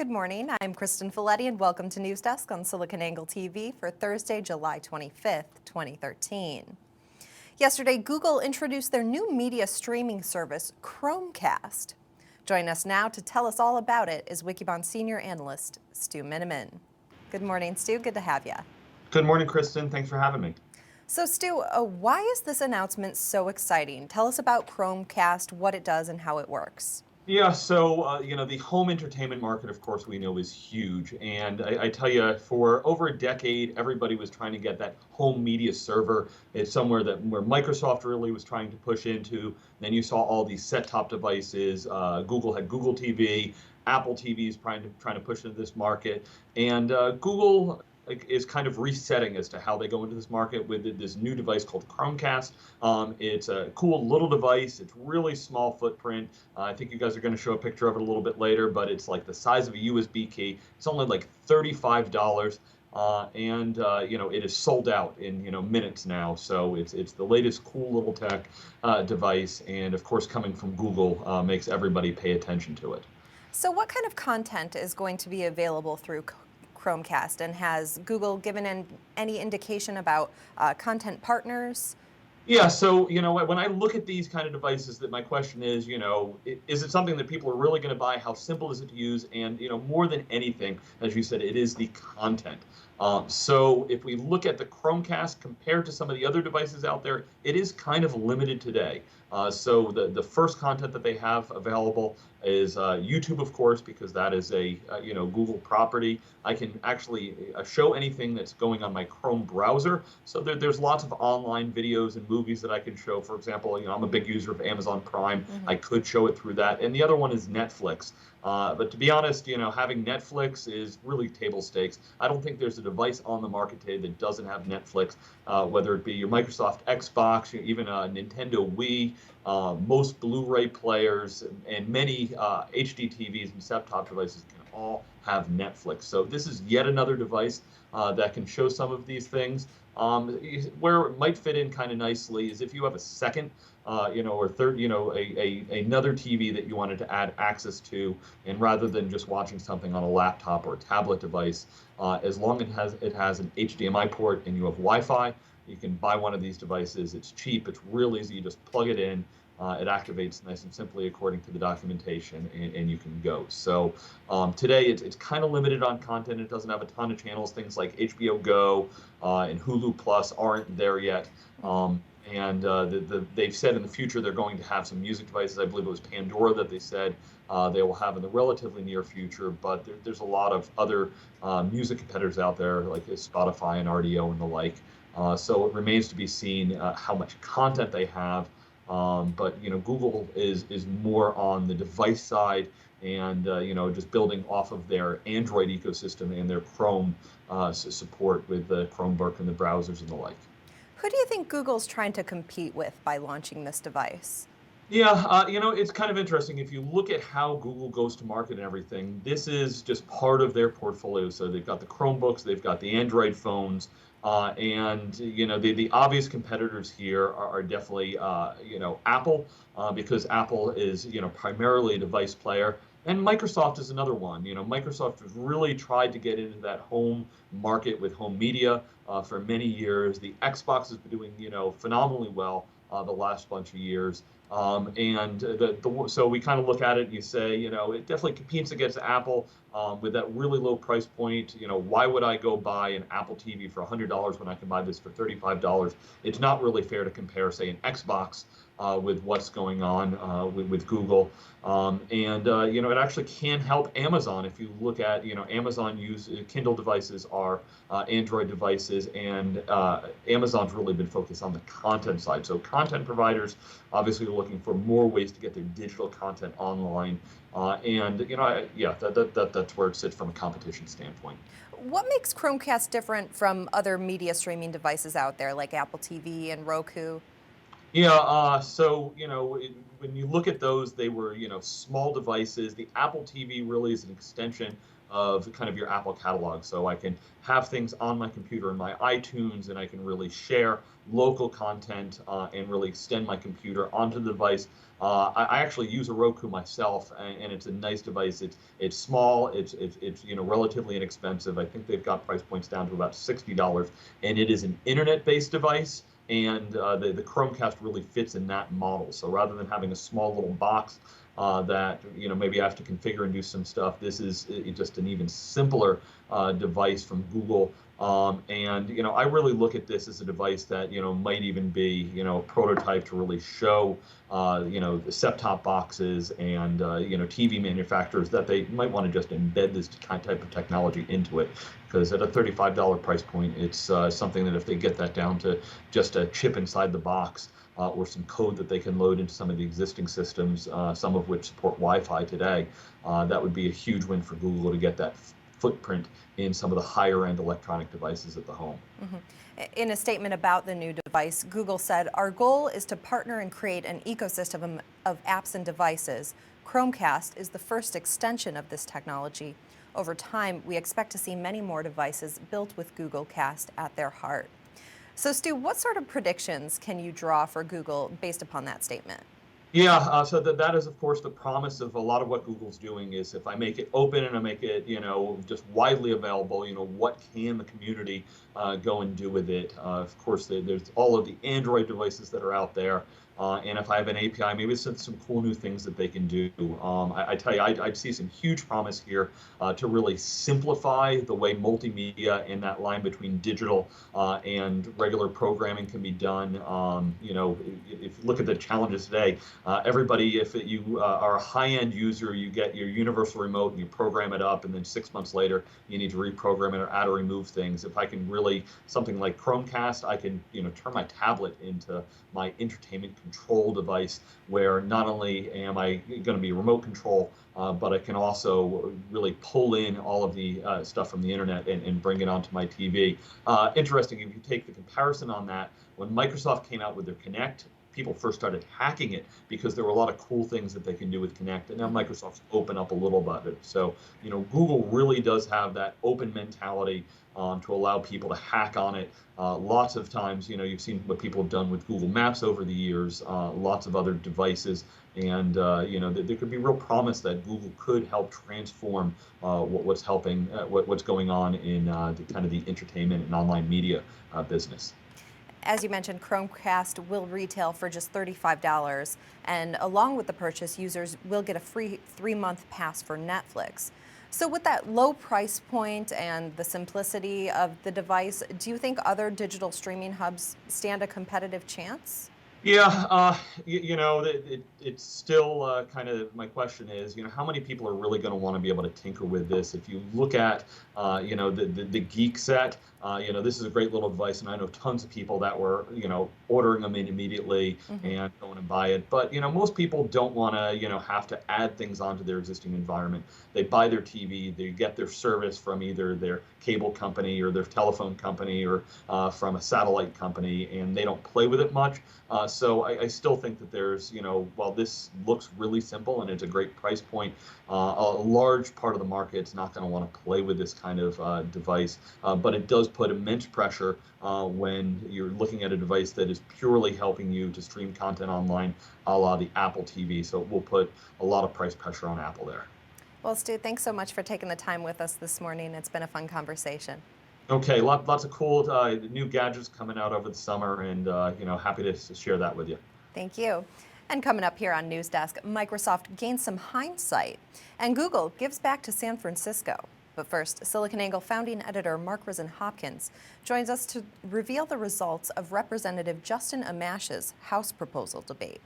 Good morning. I'm Kristen Folletti, and welcome to News Desk on SiliconANGLE TV for Thursday, July 25th, 2013. Yesterday, Google introduced their new media streaming service, Chromecast. Joining us now to tell us all about it is Wikibon senior analyst Stu Miniman. Good morning, Stu. Good to have you. Good morning, Kristen. Thanks for having me. So, Stu, why is this announcement so exciting? Tell us about Chromecast, what it does, and how it works. Yeah, so the home entertainment market, of course, we know is huge. And I tell you, for over a decade, everybody was trying to get that home media server. It's somewhere where Microsoft really was trying to push into. Then you saw all these set-top devices. Google had Google TV. Apple TV is trying to push into this market. And Google is kind of resetting as to how they go into this market with this new device called Chromecast. It's a cool little device. It's really small footprint. I think you guys are going to show a picture of it a little bit later, but it's like the size of a USB key. It's only like $35. It is sold out in minutes now. So it's the latest cool little tech device, and of course coming from Google makes everybody pay attention to it. So what kind of content is going to be available through Chromecast, and has Google given any indication about content partners? Yeah, so when I look at these kind of devices, that my question is, is it something that people are really going to buy? How simple is it to use? And more than anything, as you said, it is the content. So if we look at the Chromecast compared to some of the other devices out there, it is kind of limited today. So the first content that they have available is YouTube, of course, because that is a Google property. I can actually show anything that's going on my Chrome browser. So there's lots of online videos and movies that I can show. For example, I'm a big user of Amazon Prime. I could show it through that. And the other one is Netflix. But to be honest, having Netflix is really table stakes. I don't think there's a device on the market today that doesn't have Netflix, whether it be your Microsoft Xbox, even a Nintendo Wii, most Blu-ray players, and many HD TVs and set-top devices can all have Netflix. So this is yet another device that can show some of these things. Where it might fit in kind of nicely is if you have a second, or third, another TV that you wanted to add access to, and rather than just watching something on a laptop or a tablet device, as long as it has an HDMI port and you have Wi-Fi, you can buy one of these devices. It's cheap. It's real easy. You just plug it in. It activates nice and simply according to the documentation, and you can go. So today it's kind of limited on content. It doesn't have a ton of channels. Things like HBO Go and Hulu Plus aren't there yet. They've said in the future they're going to have some music devices. I believe it was Pandora that they said they will have in the relatively near future. But there's a lot of other music competitors out there like Spotify and RDO and the like. So it remains to be seen how much content they have. But Google is more on the device side, and just building off of their Android ecosystem and their Chrome support with the Chromebook and the browsers and the like. Who do you think Google's trying to compete with by launching this device? Yeah, it's kind of interesting. If you look at how Google goes to market and everything, this is just part of their portfolio. So they've got the Chromebooks, they've got the Android phones, and the obvious competitors here are definitely Apple, because Apple is primarily a device player, and Microsoft is another one. Microsoft has really tried to get into that home market with home media for many years. The Xbox has been doing phenomenally well the last bunch of years. So we kind of look at it and you say, it definitely competes against Apple with that really low price point. Why would I go buy an Apple TV for $100 when I can buy this for $35? It's not really fair to compare, say, an Xbox with what's going on with Google. It actually can help Amazon. If you look at, Amazon Kindle devices are Android devices, and Amazon's really been focused on the content side. So content providers obviously are looking for more ways to get their digital content online. That's where it sits from a competition standpoint. What makes Chromecast different from other media streaming devices out there like Apple TV and Roku? Yeah, when you look at those, they were, small devices. The Apple TV really is an extension of kind of your Apple catalog. So I can have things on my computer in my iTunes, and I can really share local content and really extend my computer onto the device. I actually use a Roku myself, and it's a nice device. It's small, it's relatively inexpensive. I think they've got price points down to about $60, and it is an internet-based device. And the Chromecast really fits in that model. So rather than having a small little box that maybe I have to configure and do some stuff, this is just an even simpler device from Google. And I really look at this as a device that might even be a prototype to really show the set-top boxes and TV manufacturers that they might want to just embed this type of technology into it. Because at a $35 price point, it's something that if they get that down to just a chip inside the box or some code that they can load into some of the existing systems, some of which support Wi-Fi today, that would be a huge win for Google to get that footprint in some of the higher end electronic devices at the home. In a statement about the new device, Google said, "Our goal is to partner and create an ecosystem of apps and devices. Chromecast is the first extension of this technology. Over time, we expect to see many more devices built with Google Cast at their heart." So, Stu, what sort of predictions can you draw for Google based upon that statement? Yeah, so that is, of course, the promise of a lot of what Google's doing is if I make it open and I make it, just widely available, what can the community go and do with it? Of course, there's all of the Android devices that are out there. And if I have an API, maybe it's some cool new things that they can do. I tell you, I'd see some huge promise here to really simplify the way multimedia and that line between digital and regular programming can be done. If you look at the challenges today, everybody, if you are a high-end user, you get your universal remote and you program it up, and then 6 months later, you need to reprogram it or add or remove things. If I can really, something like Chromecast, I can, turn my tablet into my entertainment control device, where not only am I going to be remote control, but I can also really pull in all of the stuff from the internet and bring it onto my TV. Interesting, if you take the comparison on that, when Microsoft came out with their Kinect, people first started hacking it because there were a lot of cool things that they can do with Kinect, and now Microsoft's open up a little about it. So, Google really does have that open mentality to allow people to hack on it. Lots of times, you've seen what people have done with Google Maps over the years, lots of other devices, and there could be real promise that Google could help transform what's going on in the kind of the entertainment and online media business. As you mentioned, Chromecast will retail for just $35, and along with the purchase, users will get a free 3-month pass for Netflix. So with that low price point and the simplicity of the device, do you think other digital streaming hubs stand a competitive chance? Yeah, it's still kind of, my question is, how many people are really going to want to be able to tinker with this? If you look at, the Geek Set, this is a great little device, and I know tons of people that were, ordering them in immediately and going and buy it. But, most people don't want to, have to add things onto their existing environment. They buy their TV, they get their service from either their cable company or their telephone company or from a satellite company, and they don't play with it much. So I still think that there's, while this looks really simple and it's a great price point, a large part of the market's not going to want to play with this kind of device. But it does put immense pressure when you're looking at a device that is purely helping you to stream content online, a la the Apple TV. So it will put a lot of price pressure on Apple there. Well, Stu, thanks so much for taking the time with us this morning. It's been a fun conversation. Okay, lots of cool new gadgets coming out over the summer, and happy to share that with you. Thank you. And coming up here on News Desk, Microsoft gains some hindsight, and Google gives back to San Francisco. But first, SiliconANGLE founding editor Mark Rosen-Hopkins joins us to reveal the results of Representative Justin Amash's House proposal debate.